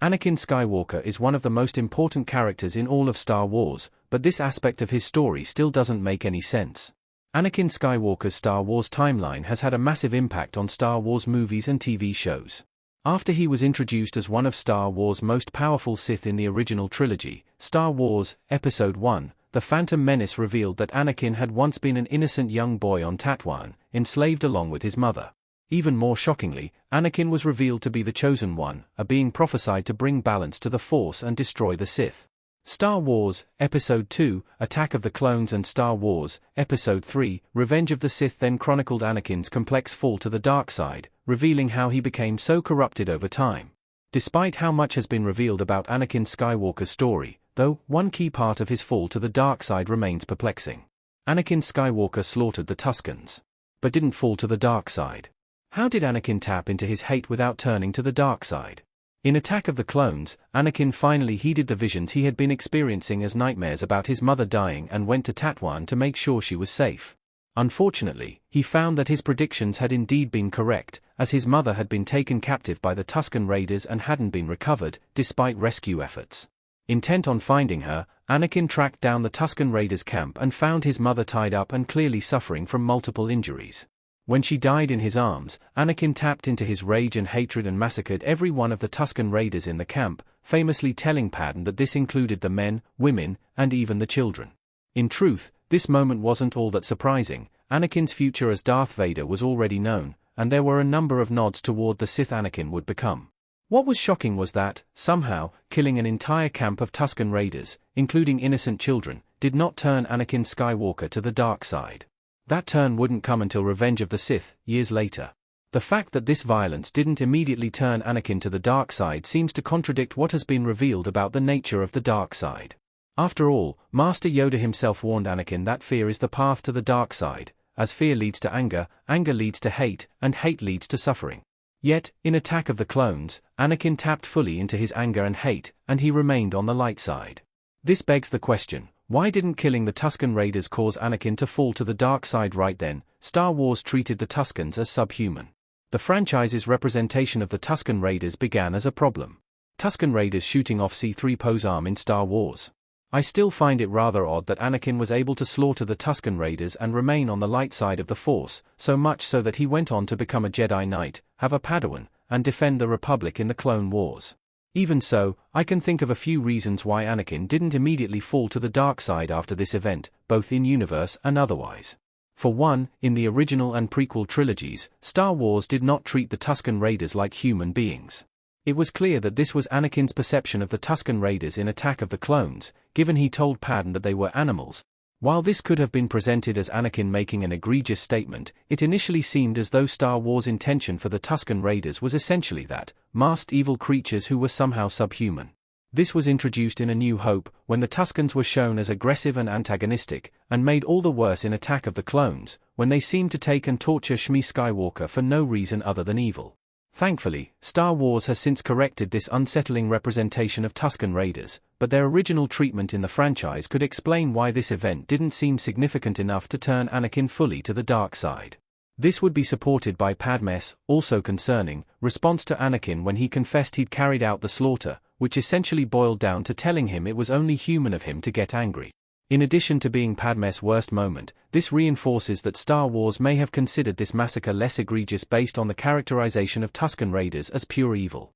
Anakin Skywalker is one of the most important characters in all of Star Wars, but this aspect of his story still doesn't make any sense. Anakin Skywalker's Star Wars timeline has had a massive impact on Star Wars movies and TV shows. After he was introduced as one of Star Wars' most powerful Sith in the original trilogy, Star Wars, Episode I, The Phantom Menace revealed that Anakin had once been an innocent young boy on Tatooine, enslaved along with his mother. Even more shockingly, Anakin was revealed to be the Chosen One, a being prophesied to bring balance to the Force and destroy the Sith. Star Wars, Episode II, Attack of the Clones and Star Wars, Episode III, Revenge of the Sith then chronicled Anakin's complex fall to the dark side, revealing how he became so corrupted over time. Despite how much has been revealed about Anakin Skywalker's story, though, one key part of his fall to the dark side remains perplexing. Anakin Skywalker slaughtered the Tuscans, but didn't fall to the dark side. How did Anakin tap into his hate without turning to the dark side? In Attack of the Clones, Anakin finally heeded the visions he had been experiencing as nightmares about his mother dying and went to Tatooine to make sure she was safe. Unfortunately, he found that his predictions had indeed been correct, as his mother had been taken captive by the Tusken Raiders and hadn't been recovered, despite rescue efforts. Intent on finding her, Anakin tracked down the Tusken Raiders' camp and found his mother tied up and clearly suffering from multiple injuries. When she died in his arms, Anakin tapped into his rage and hatred and massacred every one of the Tusken Raiders in the camp, famously telling Padme that this included the men, women, and even the children. In truth, this moment wasn't all that surprising. Anakin's future as Darth Vader was already known, and there were a number of nods toward the Sith Anakin would become. What was shocking was that, somehow, killing an entire camp of Tusken Raiders, including innocent children, did not turn Anakin Skywalker to the dark side. That turn wouldn't come until Revenge of the Sith, years later. The fact that this violence didn't immediately turn Anakin to the dark side seems to contradict what has been revealed about the nature of the dark side. After all, Master Yoda himself warned Anakin that fear is the path to the dark side, as fear leads to anger, anger leads to hate, and hate leads to suffering. Yet, in Attack of the Clones, Anakin tapped fully into his anger and hate, and he remained on the light side. This begs the question, why didn't killing the Tusken Raiders cause Anakin to fall to the dark side right then? Star Wars treated the Tuskens as subhuman. The franchise's representation of the Tusken Raiders began as a problem. Tusken Raiders shooting off C-3PO's arm in Star Wars. I still find it rather odd that Anakin was able to slaughter the Tusken Raiders and remain on the light side of the Force, so much so that he went on to become a Jedi Knight, have a Padawan, and defend the Republic in the Clone Wars. Even so, I can think of a few reasons why Anakin didn't immediately fall to the dark side after this event, both in-universe and otherwise. For one, in the original and prequel trilogies, Star Wars did not treat the Tusken Raiders like human beings. It was clear that this was Anakin's perception of the Tusken Raiders in Attack of the Clones, given he told Padme that they were animals. While this could have been presented as Anakin making an egregious statement, it initially seemed as though Star Wars' intention for the Tusken Raiders was essentially that, masked evil creatures who were somehow subhuman. This was introduced in A New Hope, when the Tuskens were shown as aggressive and antagonistic, and made all the worse in Attack of the Clones, when they seemed to take and torture Shmi Skywalker for no reason other than evil. Thankfully, Star Wars has since corrected this unsettling representation of Tusken Raiders, but their original treatment in the franchise could explain why this event didn't seem significant enough to turn Anakin fully to the dark side. This would be supported by Padme's, also concerning, response to Anakin when he confessed he'd carried out the slaughter, which essentially boiled down to telling him it was only human of him to get angry. In addition to being Padme's worst moment, this reinforces that Star Wars may have considered this massacre less egregious based on the characterization of Tusken Raiders as pure evil.